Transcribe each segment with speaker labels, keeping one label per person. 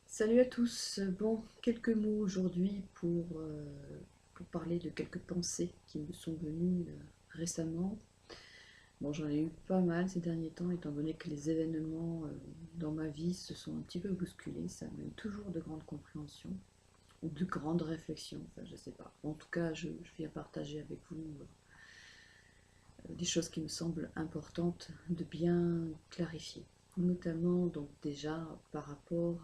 Speaker 1: Salut à tous, bon, quelques mots aujourd'hui pour parler de quelques pensées qui me sont venues récemment. Bon, j'en ai eu pas mal ces derniers temps, étant donné que les événements dans ma vie se sont un petit peu bousculés. Ça mène toujours de grandes compréhensions, ou de grandes réflexions, enfin je sais pas. En tout cas, je viens partager avec vous des choses qui me semblent importantes de bien clarifier. Notamment, donc déjà, par rapport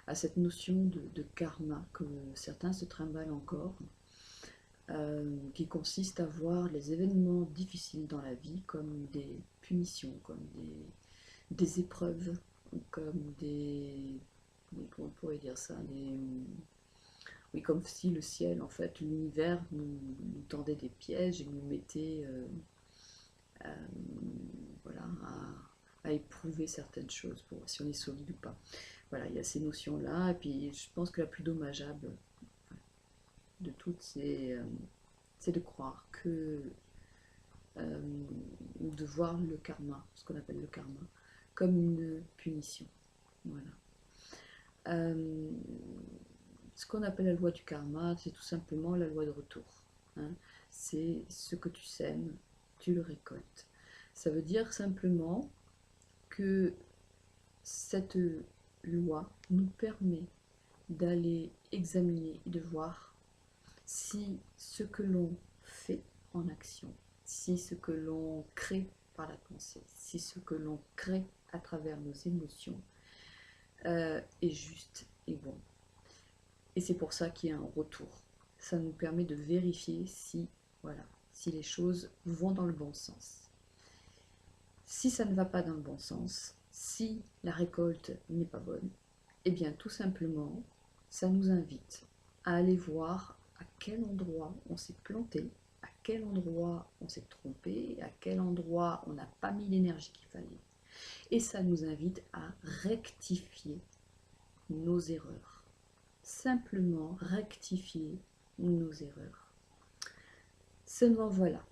Speaker 1: à cette notion de karma que certains se trimballent encore, qui consiste à voir les événements difficiles dans la vie comme des punitions, comme des épreuves, comme comment on pourrait dire ça, oui, comme si le ciel, en fait, l'univers nous tendait des pièges et nous mettait voilà, à éprouver certaines choses pour voir si on est solide ou pas. Voilà, il y a ces notions-là, et puis je pense que la plus dommageable de toutes, c'est de croire que, de voir le karma, ce qu'on appelle le karma, comme une punition. Voilà. Euh, Ce qu'on appelle la loi du karma, c'est tout simplement la loi de retour. Hein. C'est ce que tu sèmes, tu le récoltes. Ça veut dire simplement que cette loi nous permet d'aller examiner et de voir si ce que l'on fait en action, si ce que l'on crée par la pensée, si ce que l'on crée à travers nos émotions est juste et bon. Et c'est pour ça qu'il y a un retour. Ça nous permet de vérifier si, voilà, si les choses vont dans le bon sens. Si ça ne va pas dans le bon sens, si la récolte n'est pas bonne, eh bien tout simplement, ça nous invite à aller voir à quel endroit on s'est planté, à quel endroit on s'est trompé, à quel endroit on n'a pas mis l'énergie qu'il fallait. Et ça nous invite à rectifier nos erreurs. Simplement rectifier nos erreurs. Seulement voilà,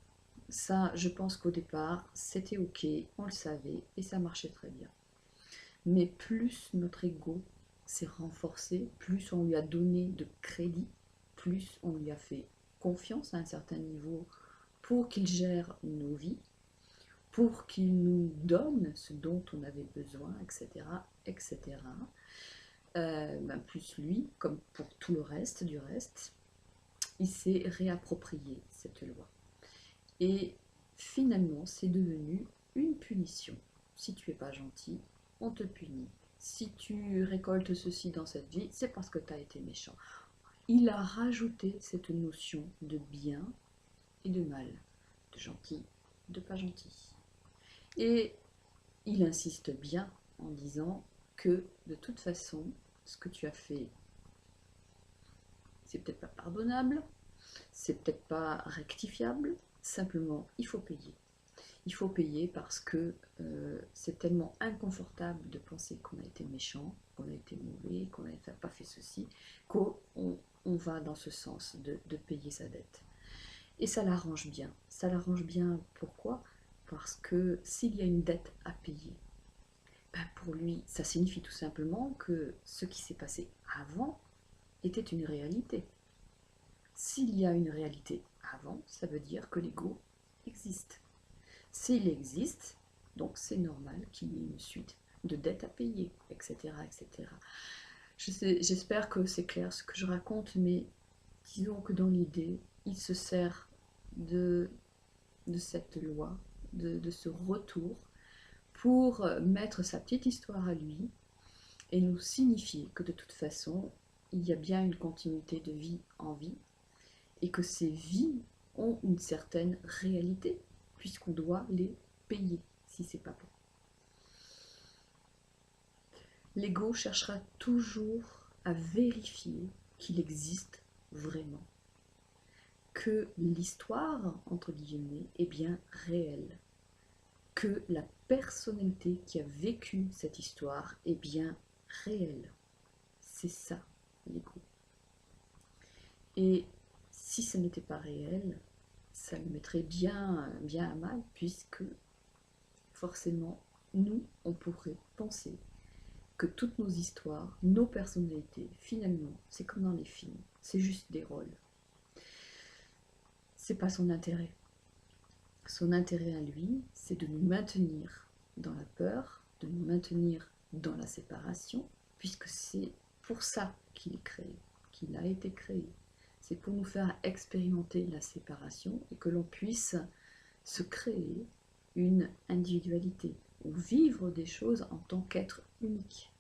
Speaker 1: ça je pense qu'au départ c'était ok, on le savait et ça marchait très bien. Mais plus notre ego s'est renforcé, plus on lui a donné de crédit, plus on lui a fait confiance à un certain niveau pour qu'il gère nos vies, pour qu'il nous donne ce dont on avait besoin, etc. etc. Plus lui, comme pour tout le reste du reste, il s'est réapproprié cette loi. Et finalement, c'est devenu une punition. Si tu n'es pas gentil, on te punit. Si tu récoltes ceci dans cette vie, c'est parce que tu as été méchant. Il a rajouté cette notion de bien et de mal, de gentil, de pas gentil. Et il insiste bien en disant que de toute façon, ce que tu as fait, c'est peut-être pas pardonnable, c'est peut-être pas rectifiable, simplement il faut payer. Il faut payer parce que c'est tellement inconfortable de penser qu'on a été méchant, qu'on a été mauvais, qu'on n'a pas fait ceci, qu'on va dans ce sens de payer sa dette. Et ça l'arrange bien. Ça l'arrange bien pourquoi? Parce que s'il y a une dette à payer, ben pour lui, ça signifie tout simplement que ce qui s'est passé avant était une réalité. S'il y a une réalité avant, ça veut dire que l'ego existe. S'il existe, donc c'est normal qu'il y ait une suite de dettes à payer, etc. etc. J'espère que c'est clair ce que je raconte, mais disons que dans l'idée, il se sert de cette loi, de ce retour, pour mettre sa petite histoire à lui et nous signifier que de toute façon, il y a bien une continuité de vie en vie et que ces vies ont une certaine réalité puisqu'on doit les payer. si c'est pas bon. L'ego cherchera toujours à vérifier qu'il existe vraiment, que l'histoire, entre guillemets, est bien réelle, que la personnalité qui a vécu cette histoire est bien réelle. C'est ça, l'ego. Et si ce n'était pas réel, ça le mettrait bien, bien à mal, puisque forcément, nous, on pourrait penser que toutes nos histoires, nos personnalités, finalement, c'est comme dans les films, c'est juste des rôles. C'est pas son intérêt. Son intérêt à lui, c'est de nous maintenir dans la peur, de nous maintenir dans la séparation, puisque c'est pour ça qu'il est créé, qu'il a été créé. C'est pour nous faire expérimenter la séparation et que l'on puisse se créer une individualité ou vivre des choses en tant qu'être unique.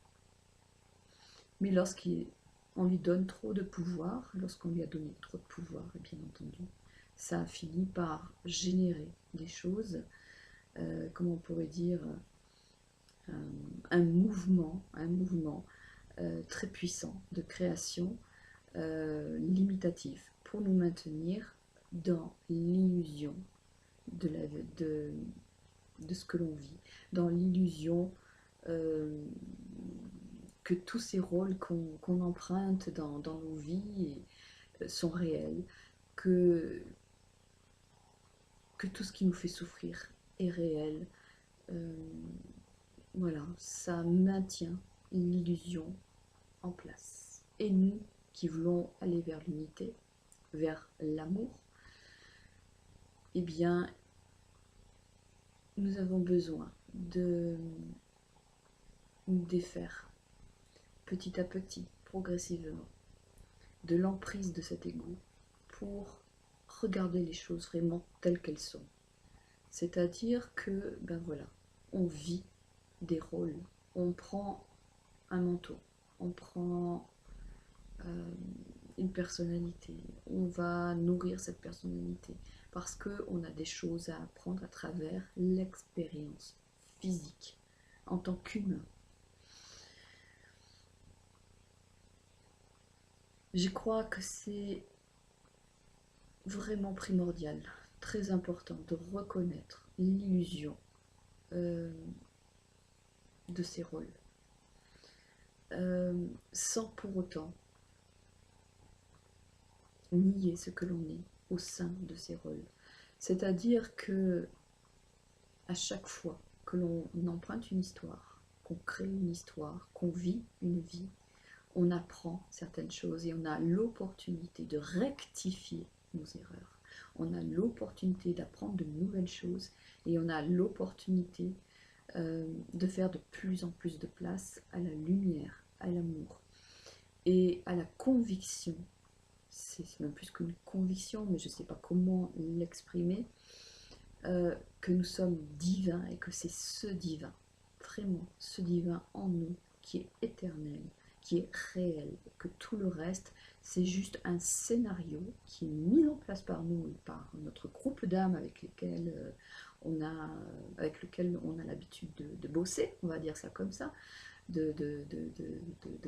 Speaker 1: Mais lorsqu'on lui donne trop de pouvoir, lorsqu'on lui a donné trop de pouvoir, bien entendu, ça a fini par générer des choses, comment on pourrait dire, un mouvement très puissant de création limitative pour nous maintenir dans l'illusion de ce que l'on vit, dans l'illusion que tous ces rôles qu'on emprunte dans nos vies sont réels, que tout ce qui nous fait souffrir est réel. Voilà, ça maintient l'illusion en place. Et nous qui voulons aller vers l'unité, vers l'amour, eh bien, nous avons besoin de nous défaire petit à petit, progressivement, de l'emprise de cet ego pour regarder les choses vraiment telles qu'elles sont. C'est-à-dire que, ben voilà, on vit des rôles, on prend un manteau, on prend une personnalité, on va nourrir cette personnalité parce qu'on a des choses à apprendre à travers l'expérience physique en tant qu'humain. Je crois que c'est vraiment primordial, très important de reconnaître l'illusion de ces rôles, sans pour autant nier ce que l'on est au sein de ces rôles. C'est-à-dire que à chaque fois que l'on emprunte une histoire, qu'on crée une histoire, qu'on vit une vie, on apprend certaines choses et on a l'opportunité de rectifier nos erreurs. On a l'opportunité d'apprendre de nouvelles choses et on a l'opportunité de faire de plus en plus de place à la lumière, à l'amour et à la conviction. C'est même plus qu'une conviction, mais je ne sais pas comment l'exprimer, que nous sommes divins et que c'est ce divin, vraiment ce divin en nous qui est éternel, qui est réel, que tout le reste c'est juste un scénario qui est mis en place par nous, par notre groupe d'âmes avec lequel on a l'habitude de bosser, on va dire ça comme ça, de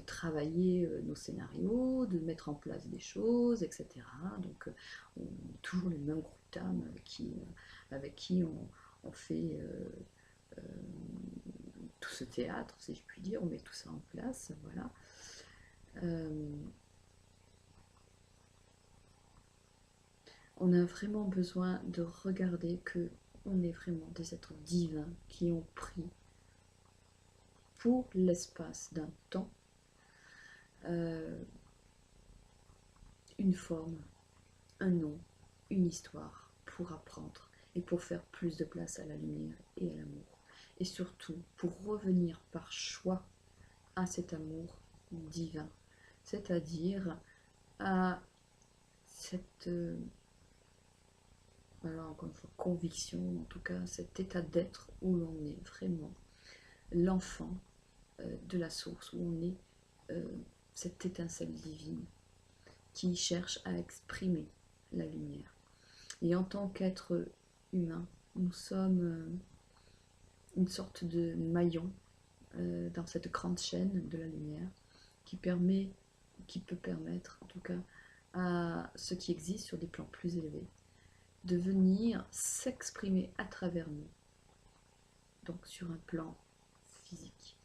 Speaker 1: travailler nos scénarios, de mettre en place des choses, etc. Donc on est toujours les mêmes groupes d'âmes avec qui on fait tout ce théâtre, si je puis dire, on met tout ça en place, voilà. On a vraiment besoin de regarder que on est vraiment des êtres divins qui ont pris pour l'espace d'un temps une forme, un nom, une histoire pour apprendre et pour faire plus de place à la lumière et à l'amour. Et surtout pour revenir par choix à cet amour divin, c'est-à-dire à cette alors encore une fois, conviction, en tout cas cet état d'être où l'on est vraiment l'enfant de la source, où on est cette étincelle divine qui cherche à exprimer la lumière. Et en tant qu'être humain, nous sommes une sorte de maillon dans cette grande chaîne de la lumière qui peut permettre, en tout cas, à ce qui existe sur des plans plus élevés, de venir s'exprimer à travers nous, donc sur un plan physique.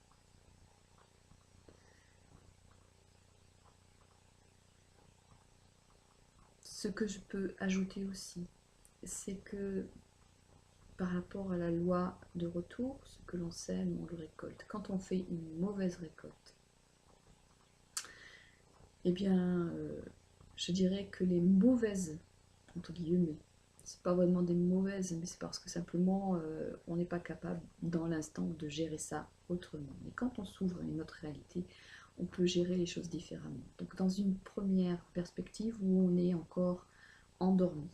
Speaker 1: Ce que je peux ajouter aussi, c'est que par rapport à la loi de retour, ce que l'on sème, on le récolte. Quand on fait une mauvaise récolte, eh bien, je dirais que les mauvaises, entre guillemets, c'est pas vraiment des mauvaises, mais c'est parce que simplement on n'est pas capable dans l'instant de gérer ça autrement. Mais quand on s'ouvre à une autre réalité, on peut gérer les choses différemment. Donc dans une première perspective où on est encore endormi,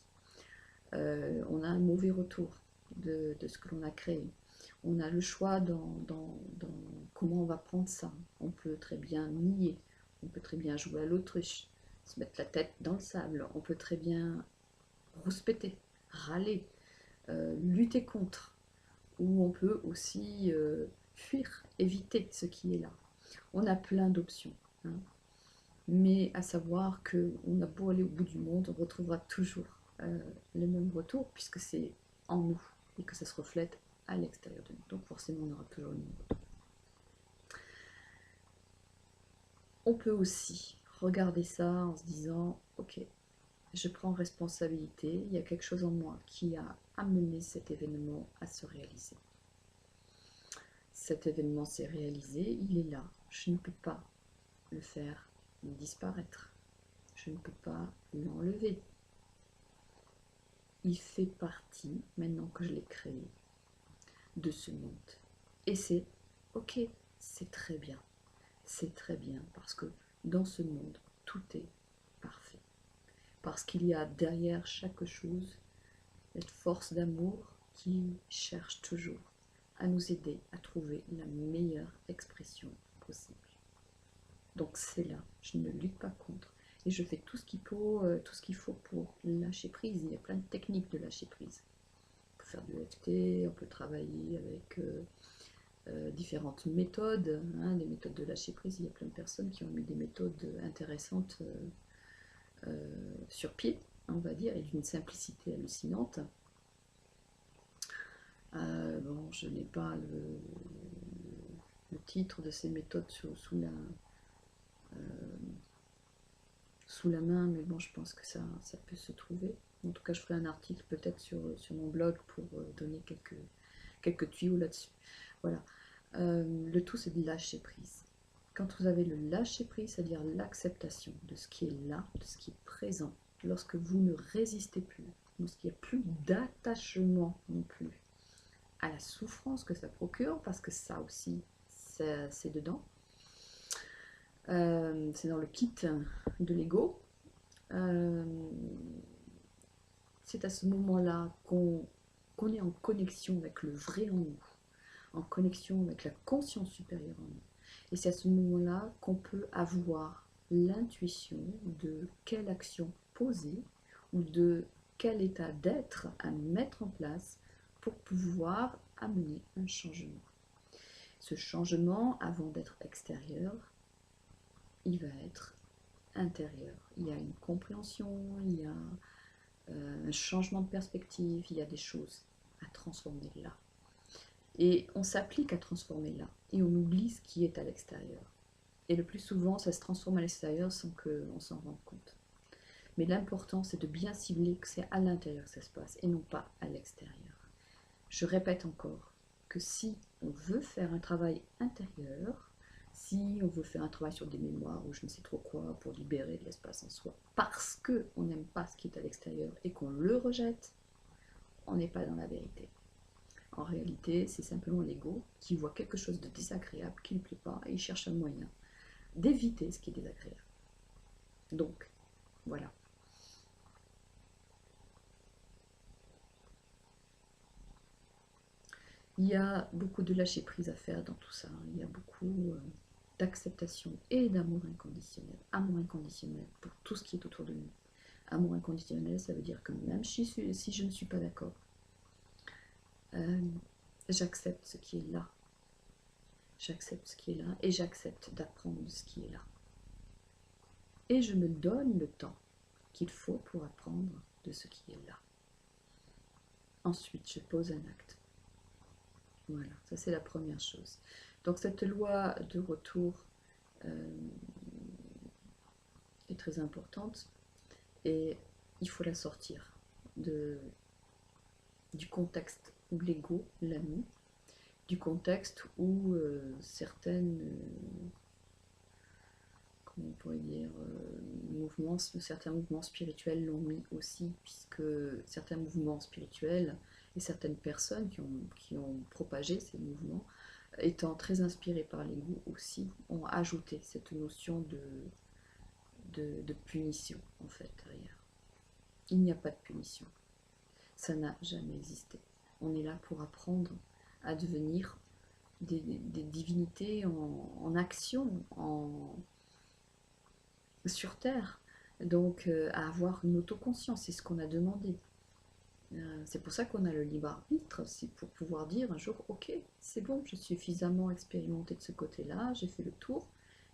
Speaker 1: on a un mauvais retour de ce que l'on a créé. On a le choix dans comment on va prendre ça. On peut très bien nier, on peut très bien jouer à l'autruche, se mettre la tête dans le sable, on peut très bien rouspéter, râler, lutter contre, ou on peut aussi fuir, éviter ce qui est là. On a plein d'options, hein. Mais à savoir qu'on a beau aller au bout du monde, on retrouvera toujours le même retour, puisque c'est en nous et que ça se reflète à l'extérieur de nous. Donc forcément, on aura toujours le même retour. On peut aussi regarder ça en se disant, ok, je prends responsabilité, il y a quelque chose en moi qui a amené cet événement à se réaliser. Cet événement s'est réalisé, il est là, je ne peux pas le faire disparaître, je ne peux pas l'enlever. Il fait partie, maintenant que je l'ai créé, de ce monde. Et c'est ok, c'est très bien. C'est très bien parce que dans ce monde, tout est parfait. Parce qu'il y a derrière chaque chose cette force d'amour qui cherche toujours à nous aider à trouver la meilleure expression possible. Donc c'est là, je ne lutte pas contre. Et je fais tout ce qu'il faut pour lâcher prise. Il y a plein de techniques de lâcher prise. On peut faire du EFT, on peut travailler avec différentes méthodes, hein, des méthodes de lâcher prise. Il y a plein de personnes qui ont mis des méthodes intéressantes sur pied, on va dire, et d'une simplicité hallucinante. Bon, je n'ai pas le titre de ces méthodes sous la main, mais bon, je pense que ça peut se trouver. En tout cas, je ferai un article peut-être sur mon blog pour donner quelques tuyaux là-dessus. Voilà. Le tout, c'est de lâcher prise. Quand vous avez le lâcher prise, c'est-à-dire l'acceptation de ce qui est là, de ce qui est présent, lorsque vous ne résistez plus, lorsqu'il n'y a plus d'attachement non plus à la souffrance que ça procure, parce que ça aussi, c'est dedans. C'est dans le kit de l'ego. C'est à ce moment-là qu'on est en connexion avec le vrai en nous, en connexion avec la conscience supérieure en nous. Et c'est à ce moment-là qu'on peut avoir l'intuition de quelle action poser ou de quel état d'être à mettre en place pour pouvoir amener un changement. Ce changement, avant d'être extérieur, il va être intérieur. Il y a une compréhension, il y a un changement de perspective, il y a des choses à transformer là. Et on s'applique à transformer là, et on oublie ce qui est à l'extérieur. Et le plus souvent, ça se transforme à l'extérieur sans qu'on s'en rende compte. Mais l'important, c'est de bien cibler que c'est à l'intérieur que ça se passe, et non pas à l'extérieur. Je répète encore que si on veut faire un travail intérieur, si on veut faire un travail sur des mémoires ou je ne sais trop quoi pour libérer de l'espace en soi, parce qu'on n'aime pas ce qui est à l'extérieur et qu'on le rejette, on n'est pas dans la vérité. En réalité, c'est simplement l'ego qui voit quelque chose de désagréable qui ne lui plaît pas et il cherche un moyen d'éviter ce qui est désagréable. Donc, voilà. Il y a beaucoup de lâcher prise à faire dans tout ça. Il y a beaucoup d'acceptation et d'amour inconditionnel. Amour inconditionnel pour tout ce qui est autour de nous. Amour inconditionnel, ça veut dire que même si je ne suis pas d'accord, J'accepte ce qui est là. J'accepte ce qui est là et j'accepte d'apprendre ce qui est là. Et je me donne le temps qu'il faut pour apprendre de ce qui est là. Ensuite, je pose un acte. Voilà, ça c'est la première chose. Donc cette loi de retour est très importante et il faut la sortir du contexte où l'ego l'a mis, du contexte où comment on pourrait dire, certains mouvements spirituels l'ont mis aussi, puisque certains mouvements spirituels et certaines personnes qui ont propagé ces mouvements, étant très inspirés par l'ego aussi, ont ajouté cette notion de punition, en fait, derrière. Il n'y a pas de punition. Ça n'a jamais existé. On est là pour apprendre à devenir des divinités en action, sur Terre. Donc, à avoir une autoconscience, c'est ce qu'on a demandé. C'est pour ça qu'on a le libre arbitre, c'est pour pouvoir dire un jour, ok, c'est bon, je suis suffisamment expérimenté de ce côté-là, j'ai fait le tour,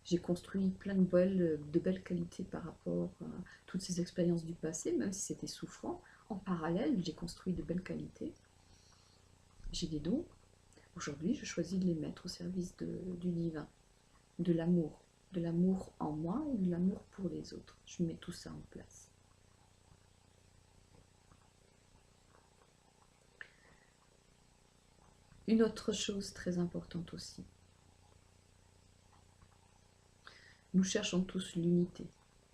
Speaker 1: j'ai construit plein de belles qualités par rapport à toutes ces expériences du passé, même si c'était souffrant. En parallèle, j'ai construit de belles qualités, j'ai des dons. Aujourd'hui, je choisis de les mettre au service du divin, de l'amour en moi et de l'amour pour les autres. Je mets tout ça en place. Une autre chose très importante aussi. Nous cherchons tous l'unité,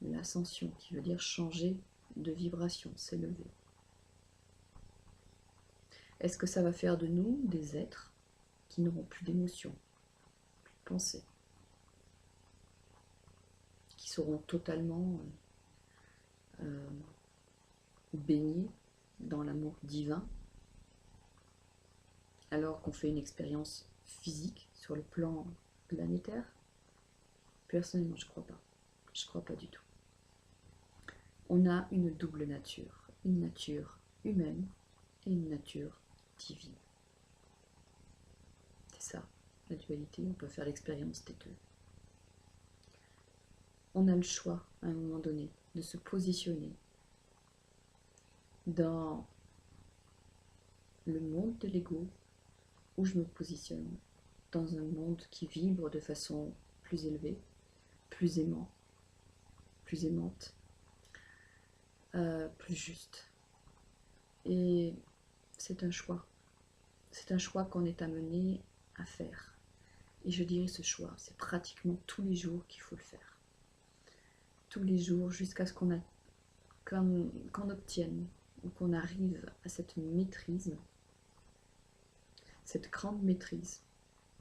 Speaker 1: l'ascension, qui veut dire changer de vibration, s'élever. Est-ce que ça va faire de nous des êtres qui n'auront plus d'émotions, plus de pensées, qui seront totalement baignés dans l'amour divin, alors qu'on fait une expérience physique sur le plan planétaire? Personnellement, je crois pas. Je crois pas du tout. On a une double nature, une nature humaine et une nature divine. C'est ça, la dualité, on peut faire l'expérience des deux. On a le choix, à un moment donné, de se positionner dans le monde de l'ego, où je me positionne dans un monde qui vibre de façon plus élevée, plus aimant, plus aimante, plus juste. Et c'est un choix. C'est un choix qu'on est amené à faire. Et je dirais ce choix, c'est pratiquement tous les jours qu'il faut le faire. Tous les jours jusqu'à ce qu'on obtienne ou qu'on arrive à cette maîtrise, cette grande maîtrise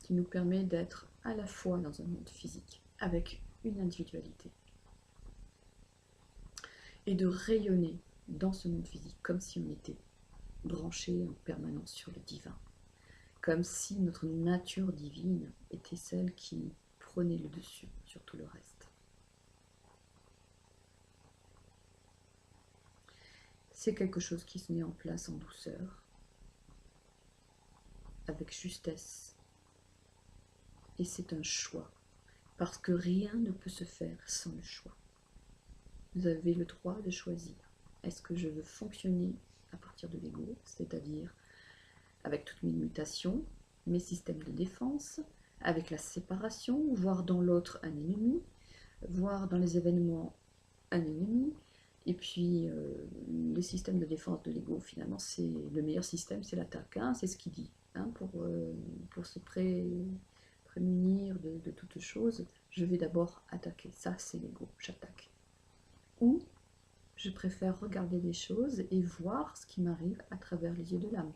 Speaker 1: qui nous permet d'être à la fois dans un monde physique avec une individualité et de rayonner dans ce monde physique comme si on était branché en permanence sur le divin, comme si notre nature divine était celle qui prenait le dessus sur tout le reste. C'est quelque chose qui se met en place en douceur, avec justesse, et c'est un choix, parce que rien ne peut se faire sans le choix. Vous avez le droit de choisir. Est-ce que je veux fonctionner à partir de l'ego, c'est-à-dire avec toutes mes limitations, mes systèmes de défense, avec la séparation, voir dans l'autre un ennemi, voir dans les événements un ennemi, et puis le système de défense de l'ego, finalement, c'est le meilleur système, c'est l'attaque, hein, c'est ce qu'il dit, hein, pour se prémunir de toute chose, je vais d'abord attaquer, ça c'est l'ego, j'attaque. Ou je préfère regarder les choses et voir ce qui m'arrive à travers les yeux de l'âme,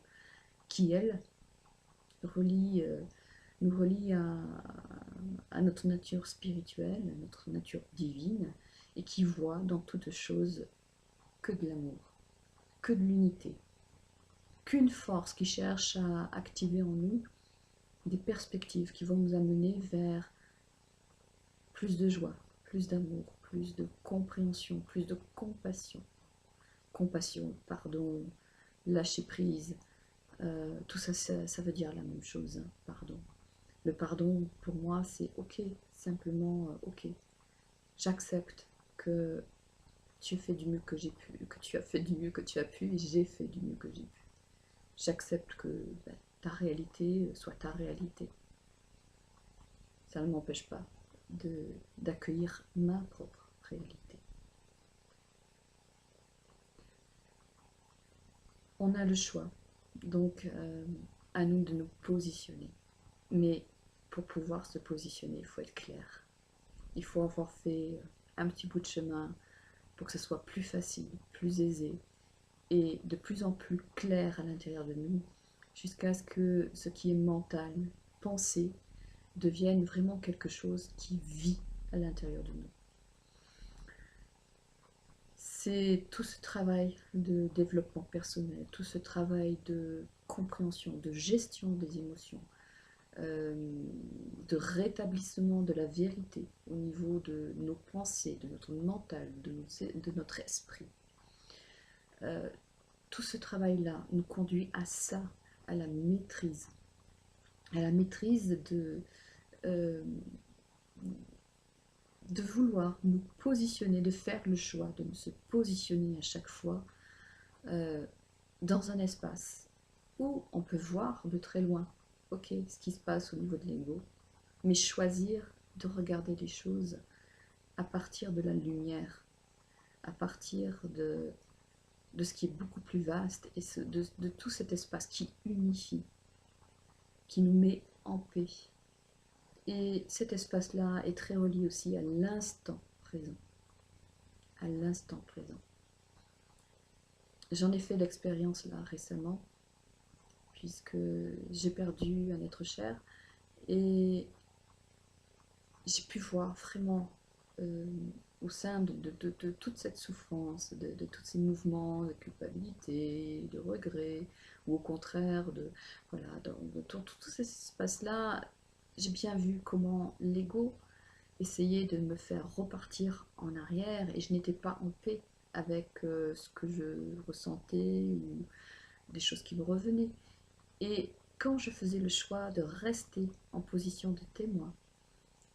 Speaker 1: qui elle nous relie à notre nature spirituelle, à notre nature divine, et qui voit dans toute chose que de l'amour, que de l'unité, qu'une force qui cherche à activer en nous des perspectives qui vont nous amener vers plus de joie, plus d'amour, plus de compréhension, plus de compassion. Compassion, pardon, lâcher prise, Tout ça, ça veut dire la même chose, hein, pardon. Le pardon, pour moi, c'est ok, simplement ok. J'accepte que tu fais du mieux que j'ai pu, que tu as fait du mieux que tu as pu, et j'ai fait du mieux que j'ai pu. J'accepte que ta réalité soit ta réalité. Ça ne m'empêche pas d'accueillir ma propre réalité. On a le choix, donc à nous de nous positionner. Mais pour pouvoir se positionner, il faut être clair. Il faut avoir fait un petit bout de chemin pour que ce soit plus facile, plus aisé et de plus en plus clair à l'intérieur de nous, jusqu'à ce que ce qui est mental, pensé, devienne vraiment quelque chose qui vit à l'intérieur de nous. C'est tout ce travail de développement personnel, tout ce travail de compréhension, de gestion des émotions, de rétablissement de la vérité au niveau de nos pensées, de notre mental, de notre esprit. Tout ce travail-là nous conduit à ça, à la maîtrise euh, de vouloir nous positionner, de faire le choix, de se positionner à chaque fois dans un espace où on peut voir de très loin, ok, ce qui se passe au niveau de l'ego, mais choisir de regarder les choses à partir de la lumière, à partir de ce qui est beaucoup plus vaste et de tout cet espace qui unifie, qui nous met en paix. Et cet espace-là est très relié aussi à l'instant présent. À l'instant présent. J'en ai fait l'expérience là récemment, puisque j'ai perdu un être cher, et j'ai pu voir vraiment au sein de toute cette souffrance, de tous ces mouvements de culpabilité, de regret, ou au contraire, voilà, de tout cet espace-là, j'ai bien vu comment l'ego essayait de me faire repartir en arrière, et je n'étais pas en paix avec ce que je ressentais, ou des choses qui me revenaient. Et quand je faisais le choix de rester en position de témoin,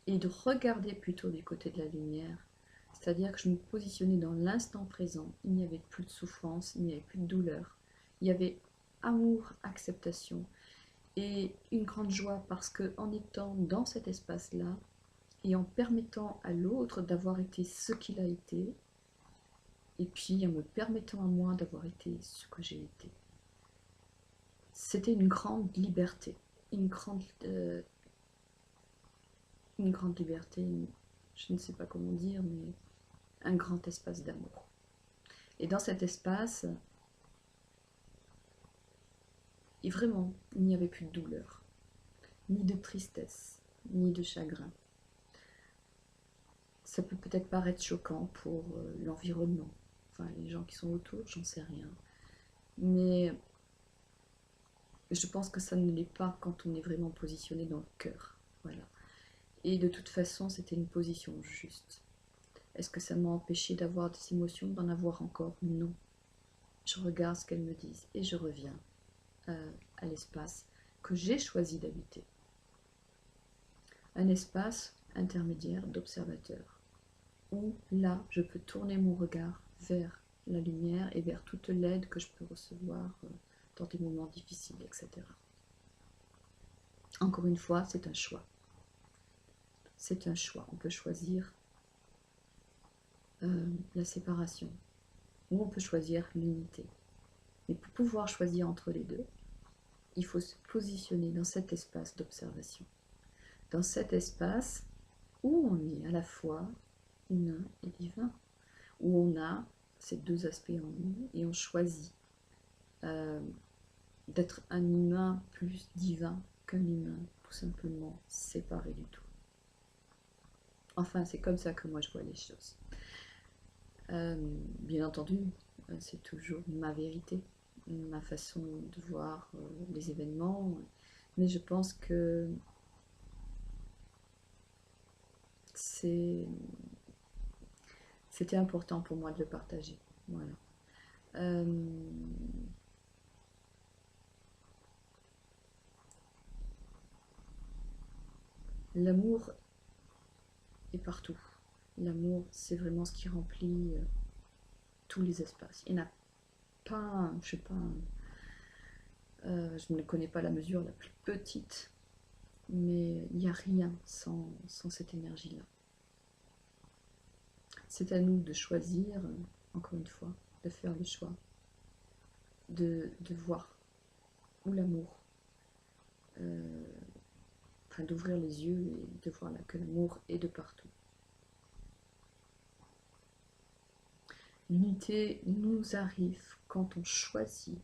Speaker 1: et de regarder plutôt du côté de la lumière, c'est-à-dire que je me positionnais dans l'instant présent, il n'y avait plus de souffrance, il n'y avait plus de douleur, il y avait amour, acceptation et une grande joie, parce que en étant dans cet espace-là et en permettant à l'autre d'avoir été ce qu'il a été, et puis en me permettant à moi d'avoir été ce que j'ai été, c'était une grande liberté, une grande liberté, je ne sais pas comment dire, mais un grand espace d'amour. Et dans cet espace, et vraiment, il n'y avait plus de douleur, ni de tristesse, ni de chagrin. Ça peut peut-être paraître choquant pour l'environnement, enfin les gens qui sont autour, j'en sais rien. Mais je pense que ça ne l'est pas quand on est vraiment positionné dans le cœur. Voilà. Et de toute façon, c'était une position juste. Est-ce que ça m'a empêché d'avoir des émotions, d'en avoir encore? Non. Je regarde ce qu'elles me disent et je reviens à l'espace que j'ai choisi d'habiter. Un espace intermédiaire d'observateur, où là, je peux tourner mon regard vers la lumière et vers toute l'aide que je peux recevoir dans des moments difficiles, etc. Encore une fois, c'est un choix. C'est un choix. On peut choisir la séparation, ou on peut choisir l'unité. Mais pour pouvoir choisir entre les deux, il faut se positionner dans cet espace d'observation. Dans cet espace où on est à la fois humain et divin, où on a ces deux aspects en nous et on choisit d'être un humain plus divin qu'un humain tout simplement séparé du tout. Enfin, c'est comme ça que moi je vois les choses. Bien entendu, c'est toujours ma vérité, ma façon de voir les événements, mais je pense que c'était important pour moi de le partager. Voilà. L'amour est partout. L'amour, c'est vraiment ce qui remplit tous les espaces. Il n'y en a pas, je sais pas, je ne connais pas la mesure la plus petite, mais il n'y a rien sans cette énergie-là. C'est à nous de choisir, encore une fois, de faire le choix, de voir où l'amour, enfin d'ouvrir les yeux et de voir là que l'amour est de partout. L'unité nous arrive quand on choisit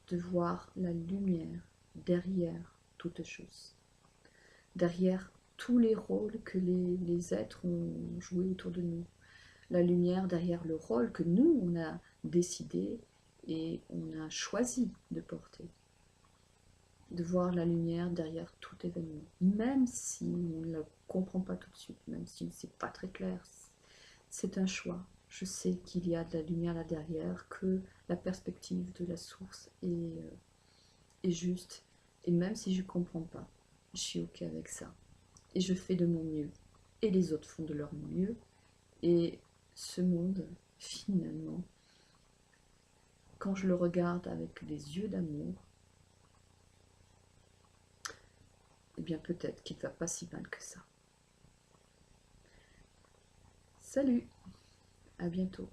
Speaker 1: de voir la lumière derrière toute chose, derrière tous les rôles que les êtres ont joués autour de nous, la lumière derrière le rôle que nous, on a décidé et on a choisi de porter. De voir la lumière derrière tout événement, même si on ne le comprend pas tout de suite, même si c'est pas très clair, c'est un choix. Je sais qu'il y a de la lumière là derrière, que la perspective de la source est juste, et même si je ne comprends pas, je suis ok avec ça, et je fais de mon mieux, et les autres font de leur mieux, et ce monde, finalement, quand je le regarde avec des yeux d'amour, eh bien peut-être qu'il ne va pas si mal que ça. Salut, à bientôt.